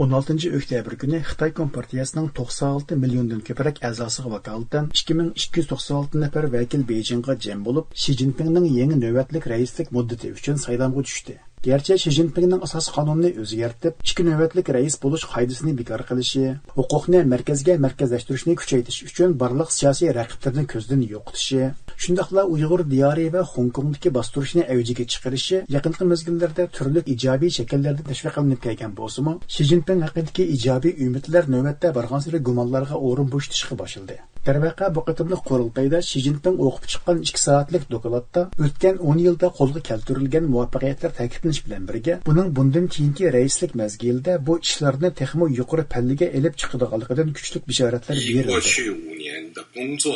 16 oktyabr günü Xitoy Kompartiyasining 96 milliondan ko'proq a'zosiga vakolatan 2296 nafar vakil Beijingga jam bo'lib, Xi Jinpingning yangi navbatlik raislik muddati uchun saylanga tushdi. Gerçi Xi Jinpingning asos qonunini o'zgartirib, ikki navbatlik rais bo'lish qoidasini bekor qilishi, huquqni markazga markazlashtirishni kuchaytirish uchun barliq siyosiy raqiblarni ko'zdan yo'qotishi, shundaqla Uyg'ur diyori va Hong Kongdagi bostirishni avjiga chiqarishi yaqinqi mezgillarda turli ijobiy shakllarda tashviq qilinib kelgan bo'lsa-mu, Xi Jinping haqidagi ijobiy umidlar navbatda borgan-sari gumonlarga o'rin bo'shatishga boshladi. Darvaqa bu qatimliq qurultayda Xi Jinping o'qib chiqqan 2 soatlik dokladda o'tgan 10 yilda qo'lga keltirilgan muvaffaqiyatlar ta'kidlanish bilan birga, buning bundan keyingi raislik mezgilida bu ishlarni texmo yuqori pallaga elib chiqadiganligidan kuchli bishoratlar berildi. 过去5年的工作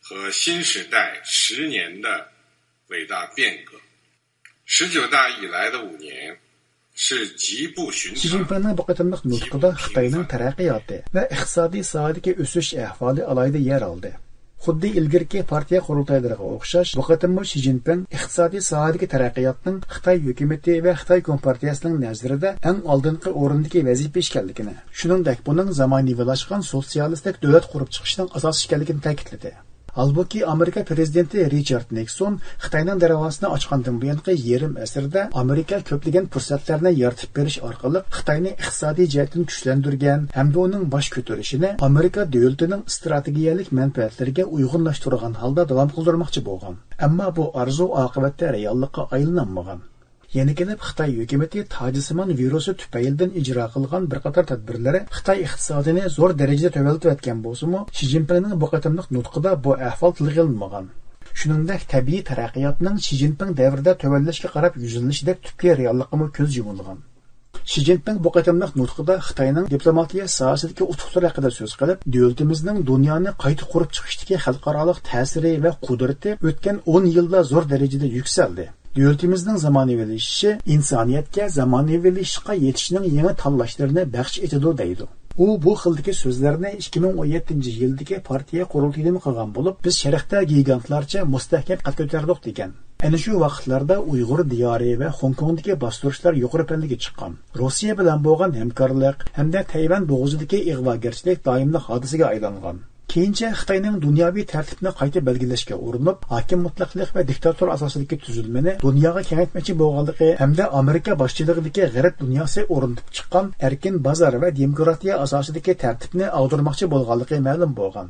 和新时代10年的伟大变革，19大以来的5年 Xi Jinpingning bu qatimliq nutqida Xitoyning taraqqiyoti va iqtisodiy sohadagi o'sish ahvoli alohida yer oldi. Xuddi ilgirki partiya qurultaylariga o'xshash, bu qatimda Xi Jinping iqtisodiy sohadagi taraqqiyotning Xitoy hukumati va Xitoy kompartiyasining nazarida eng oldingi o'rindagi vazifa ekanligini, shuningdek buning zamonaviylashgan sotsialistik davlat qurib chiqishning asosi ekanligini ta'kidladi. Halbuki Amerika prezidenti Richard Nixon Xitoyning darvozasini ochgandan buyongi yarim asrda Amerika ko'plagan fursatlarni yaratib berish orqali Xitoyni iqtisodiy jihatdan kuchlantirgan hamda uning bosh ko'tarishini Amerika davlatining strategiyalik manfaatlariga uyg'unlashtirgan holda davom qildirmoqchi bo'lgan. Ammo bu arzu oqibatda reallikka aylanmagan. Yeni kelib Xitoy hukumati Tojisimon virusi tufaylidan ijro qilgan bir qator tadbirlari Xitoy iqtisodini zo'r darajada to'valtayotgan bo'lsa-mu, Xi Jinpingning bu qatimliq nutqida bu ahvol tilga olinmagan. Shuningdek, tabiiy taraqqiyotning Xi Jinping davrida tuvallashga qarab yuzlanishidek tubli reallikka ko'z yumilgan. Xi Jinping bu qatimliq nutqida Xitoyning diplomatiya sohasidagi utuqlari haqida so'z qilib, davlatimizning dunyoni qayta qurib chiqishdagi xalqaro ta'siri va qudrati o'tgan 10 yilda zo'r darajada yuksaldi. Devletimizning zamonaviylashishi insoniyatga zamonaviylashishga yetishning yangi tanlashlarini baxsh etadi deydi. U bu xildagi so'zlarni 2017-yildagi partiya qurultayida qilgan bo'lib, biz sharqda gigantlarcha mustahkam qad ko'tardik degan. Ana shu vaqtlarda Uyg'ur diyori va Hong Kongdagi bostirishlar yuqori pallaga chiqqan. Rossiya bilan bo'lgan hamkorlik hamda Tayvan bo'g'izidagi ig'vogarchilik doimli hodisaga aylangan. Keyincha Xitoyning dunyoviy tartibni qayta belgilashga urinib, hokim mutlaqlik va diktator asosidagi tuzilmani dunyoga kengaytmoqchi bo'lganligi hamda Amerika boshchiligidagi g'arb dunyosi o'rnatib chiqqan erkin bozor va demokratiya asosidagi tartibni ag'dirmoqchi bo'lganligi ma'lum bo'lgan.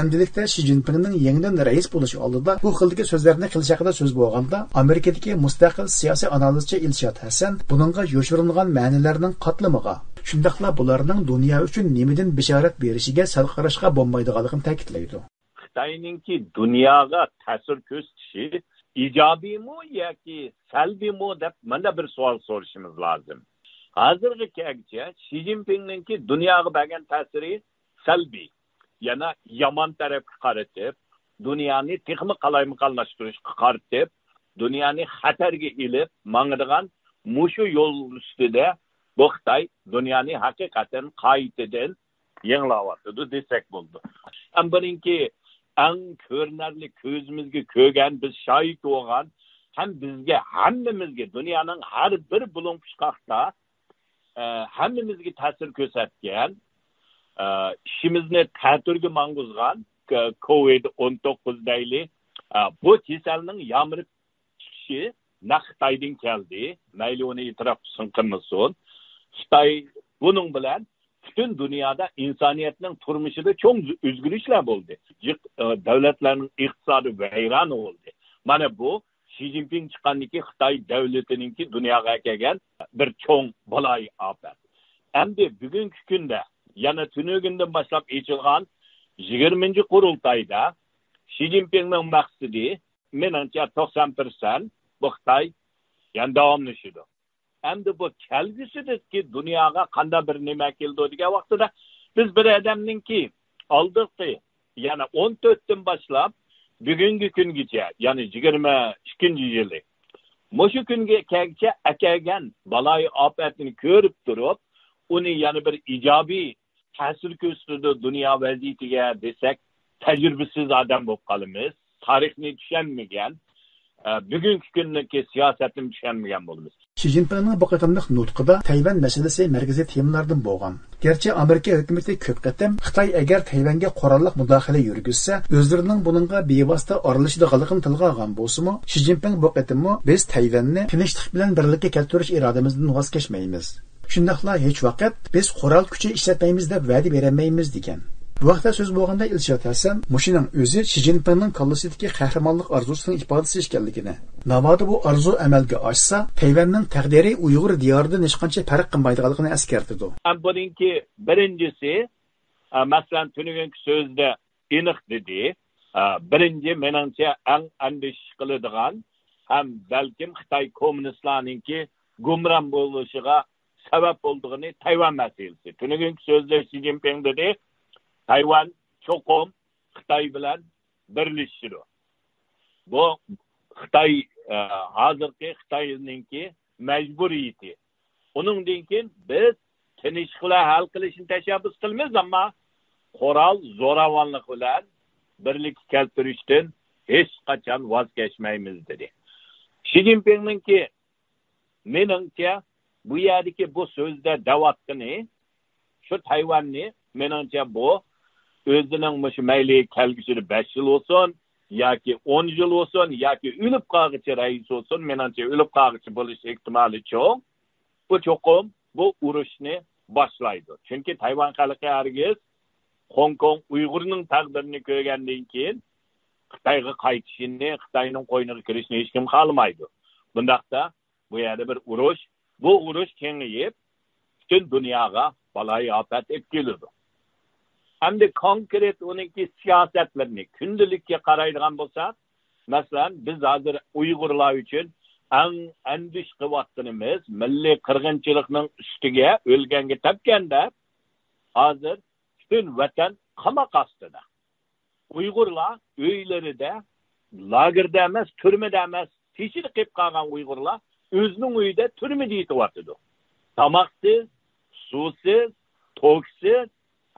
Endilikda Xi Jinpingning yangidan rais bo'lishi oldida bu xildagi so'zlarni qilish haqida so'z bo'lganda, Amerikadagi mustaqil siyosiy analizchi Ilshod Hasan buningga yoshirilgan ma'nolarning qatlamiga, shundaqla bularning dunyo uchun nimadan bishorat berishiga sal qarashga bo'lmaydiganligini ta'kidlaydi. Xitoyningki dunyoga ta'sir ko'rsatishi ijobiymi yoki salbiymi deb mana bir savol so'rashimiz lozim. Hozirgacha Xi Jinpingningki dunyoga bergan ta'siri salbiy. Yana yomon tarafga qaratib, dunyoni texnik qalaymiqonlashtirishga qaratib, dunyoni xatarga ilib, mangadigan mushu yo'l ustida bu Xitoy dunyoni haqiqatan qaytadan yanglayotdi desak bo'ldi. Ambirinki eng ko'rinarli ko'zimizga ko'rgan, biz shohid bo'lgan, ham bizga hammamizga dunyoning har bir bulunqishqaqda hammamizga ta'sir ko'rsatgan ishimizni ta'tirga mang'uzgan COVID-19 deyli bu kasalning yamirib chiqishi Xitoydan keldi. Mayli uni e'tirof qilsin qilmasin. Xitoy buning bilan butun dunyoda insoniyatning turmushida cho'ng o'zgarishlar bo'ldi. Davlatlarning iqtisodi vayron bo'ldi. Mana bu Xi Jinping chiqqanniki Xitoy davlatiningki dunyoga kelgan bir cho'ng baloyi ofat. Endi bugungi kunda yana tunugundan boshlab ochilgan 20-qurultayda Xi Jinpingning maqsadi menimcha 90% bu Xitoy yana davomlashadi. Endi bu kelgusidagi dunyoga qanday bir nima keldi degan vaqtida biz bir odamningki oldingi yana 14dan boshlab bugungi kungacha, ya'ni 22-yili mushu kunga kelgacha akagan baloyi ofatini ko'rib turib, uni yana bir ijobiy ta'sir ko'rsatdi dunyo vaziyatiga desak, tajribasiz odam bo'lib qolamiz. Tarixni tushunmagan, bugungi kundagi siyosatni tushunmagan bo'lamiz. Xi Jinpingning bu qatamliq nutqida Tayvan masalasi markaziy temalardan bo'lgan. Gerçi Amerika hukumati ko'p qatam Xitoy agar Tayvanga qurolliq mudohala yurgizsa, o'zlarining buningga bevosita aralashadiganligini tilga olgan bo'lsa-mu, Xi Jinping bu qatammi biz Tayvanni tinchlik bilan birlikka keltirish irodamizdan voz kechmaymiz. Shundaqla hech vaqt biz qurol kuchi ishlatmaymiz deb va'da bermaymiz degan. Bu vaqtda so'z bo'lganda Ilshod Hasan mushining o'zi Xi Jinpingning qallasidagi qahramonlik orzusining ifodasi ekanligini, navoda bu orzu amalga oshsa, Tayvanning taqdiri Uyg'ur diyoridan hech qancha farq qilmaydiganligini eskartirdi. Buningki birinchisi, masalan, tunugungi so'zda aniq dedi. Birinchi menimcha eng andish qiladigan ham balkim Xitoy kommunistlarininki gumron bo'lishiga sabab bo'ldig'ini Tayvan masalasi. Tunugungi so'zda Xi Jinping dedi, Tayvan cho'qim Xitoy bilan birlashdi. Bu Xitoy hozirgi Xitoyninki majburiyati. Uningdan keyin biz tinchlikla hal qilishni tashabbus qilamiz, ammo qurol zo'ravonlik bilan birlik keltirishdan hech qachon voz kechmaymiz dedi. Xi Jinpingninki meningcha bu yerdagi bu so'zda davatqini shu Tayvanni meningcha bu o'zining mush mayli kelgusida 5 yil olsun yoki 10 yil olsun yoki o'lib qolg'icha rais olsun, meningcha o'lib qolg'icha bo'lish ehtimoli cho'q. Bu cho'qim bu urushni boshlaydi. Chunki Tayvan xalqi hargiz Hong Kong Uyg'urning taqdirini ko'rgandan keyin Xitoyga qaytishini, Xitoyning qo'yniga kirishni hech kim xohlamaydi. Bundaqda bu yerda bir urush, bu urush kengayib butun dunyoga baloi ofat olib keladi. Hamda konkret uningki siyosatlarini kundalikka qaraydigan bo'lsak, masalan, biz hozir Uyg'urlar uchun andish qilayotganimiz milliy qirg'inchilikning ustiga o'lganga tepganda hozir butun vatan qamoq ostida. Uyg'urlar uylarida, lagerda emas, turmada emas, teshib qilib qolgan Uyg'urlar o'zining uyida turmada yetyapti. Tamoqsiz, suvsiz, toksiz,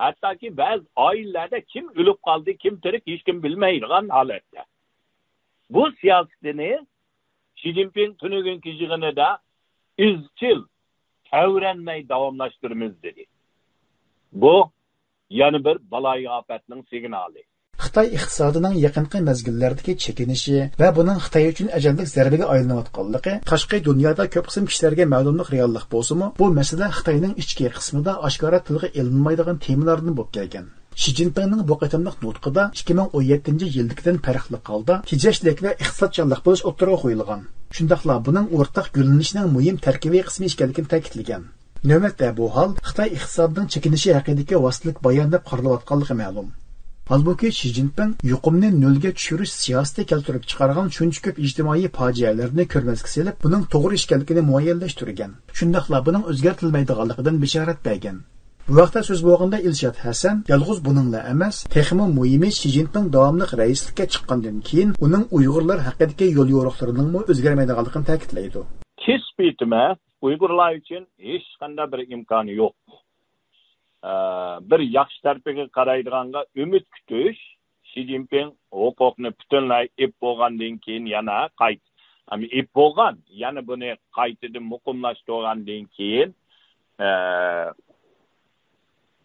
hattoki ba'zi oilalarda kim o'lib qoldi, kim tirik, hech kim bilmaydigan holatda. Bu siyosatni Xi Jinping tunugungi yig'inida izchil, tavranmay davomlashtiramiz dedi. Bu yana bir baloi ofatning signali. Xitoy iqtisodining yaqinqi mezgillardagi chekinishi va buning Xitoy uchun ajallik zarbaga aylanayotganligi tashqi dunyoda ko'p qism kishilarga ma'lumlik reallik bo'lsa-mu, bu masala Xitoyning ichki qismida oshkora tilga ilinmaydigan temalardan bo'lib kelgan. Xi Jinpingning bu qatamliq nutqida 2017-yildagidan farqli holda tejashlik va iqtisodchanlik bo'lish o'ttirga qo'yilgan. Shundaqla buning o'rtaq gullanishning muhim tarkibiy qismi ekanligini ta'kidlagan. Navbatda bu hol Xitoy iqtisodining chekinishi haqidagi vositalik bayon deb qaralayotganligi ma'lum. Halbuki Xi Jinping yuqumni nolga tushirish siyosati keltirib chiqargan shuncha ko'p ijtimoiy fojialarni ko'rmasga selib, buning to'g'ri ishkanligini muayyanlashtirgan. Shundaqla buning o'zgartirilmaydiganligidan bishorat bergan. Bu vaqtda so'z bo'lganda Ilshod Hasan yolg'iz buningla emas, texmo muhimi Xi Jinping davomli raislikka chiqqandan keyin uning Uyg'urlar haqidagi yo'l yo'riqlarining o'zgarmaydiganligini ta'kidlaydi. Kesbetma Uyg'urlar uchun hech qanday bir imkoni yo'q. Bir yaxshi tarafiga qaraydiganga umid kutish, Xi Jinping huquqni butunlay ib bo'lgandan keyin yana ib bo'lgan, yana buni qaytadan muqimlashtirgandan keyin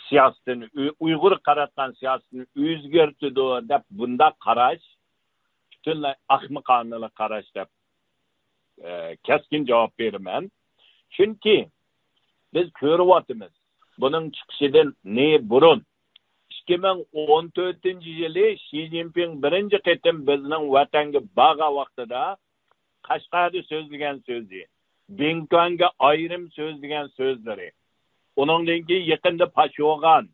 siyosatni Uyg'ur qaratgan siyosatni o'zgartirdi deb bunda qarash butunlay ahmoqona qarash deb keskin javob beraman. Chunki biz ko'ryapmiz buning chiqishidan ne burun 2014-yili Xi Jinping birinchi qatim bizning vatanga baga vaqtida Qashqarda so'zlagan so'zi, Bingtuanga ayrim so'zlagan so'zlari, uningdan keyin yaqinda pash bo'lgan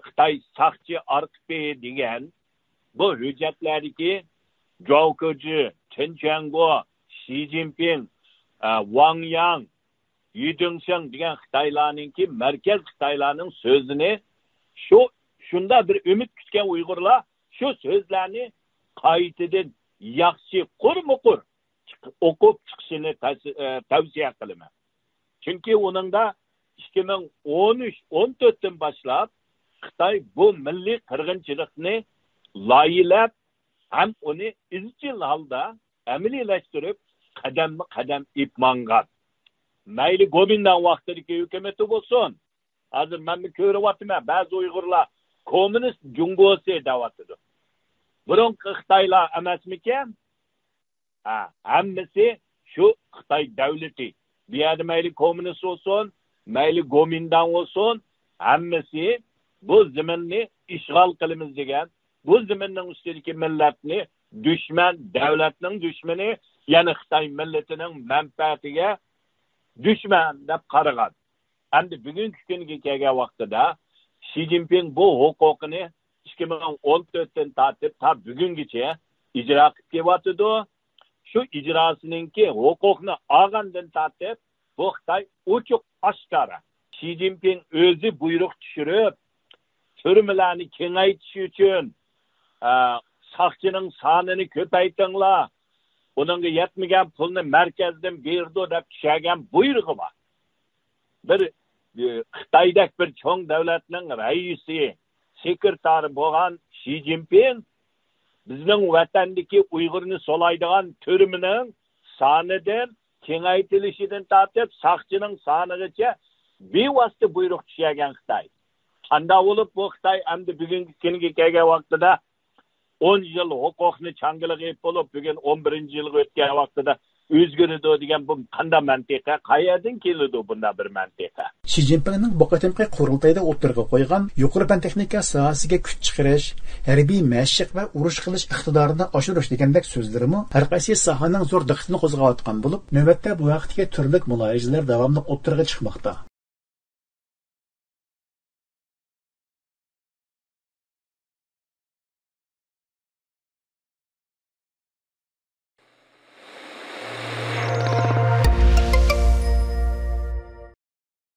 Xitoy saqchi arqibi degan bu hujjatlardagi Zhou Keji, Chen Quanguo, Xi Jinping, Wang Yang, Yu Dongsheng degan Xitoylarninki markaz Xitoylarning so'zini shunda bir umid kutgan Uyg'urlar shu so'zlarni qaytadan yaxshi qurmuqur o'qib chiqishini tavsiya qilaman. Chunki uningda 2013-14dan boshlab Xitoy bu milliy qirg'inchilikni loyilab ham uni izchil holda əməliyləşdirib qadam ipmanğan. Mayli Gomindan vaqtidagi hükümeti bo'lsin. Hozir men ko'ryapman, ba'zi Uyg'urlar kommunist jungosi da'vatidir. Burun Xitoylar emasmikan? Hammasi shu Xitoy davlati. Bu yerda mayli kommunist olsun, mayli Gomindan olsun, hammasi bu zaminni ishg'ol qilamiz degan, bu zaminning ustidagi millatni dushman, davlatning dushmani, ya'ni Xitoy millatining manfaatiga dushman deb qaragan. Endi bugungi kunga kelgan vaqtida Xi Jinping bu huquqini 2014dan tortib ta bugungacha ijro qilib kelyapti. Shu ijrosininki huquqni olgandan tortib bu Xitoy ochiq oshkora. Xi Jinping o'zi buyruq tushirib, turmalarni kengaytirish uchun soqchining sonini ko'paytinglar. Uningga yetmagan pulni markazdan berdi deb tushagan buyrug'i bor. Bir Xitoydagi bir cho'ng davlatning raisi, sekretari bo'lgan Xi Jinping bizning vatandagi Uyg'urni so'laydigan turmining sonidan kengaytirilishidan tortib soqchining sonigacha bevosita buyruq tushagan Xitoy. Qanday bo'lib bu Xitoy endi bugungi kunga kelgan vaqtida 10 yil huquqni changiliga bo'lib, bugun 11-yilga o'tgan vaqtida o'zgardi degan bu qanday mantiqa, qayerdan keladi bunda bir mantiqa? Xi Jinpingning bu qatimqi qurultayda o'tirg'a qo'ygan yuqori fan texnika sohasiga kuch chiqarish, harbiy mashq va urush qilish iqtidorini oshirish degandek so'zlarimi har qaysi sohaning zo'r diqqatini qo'zg'ayotgan bo'lib, navbatda bu vaqtga turli mulohazalar davomli o'tirg'a chiqmoqda.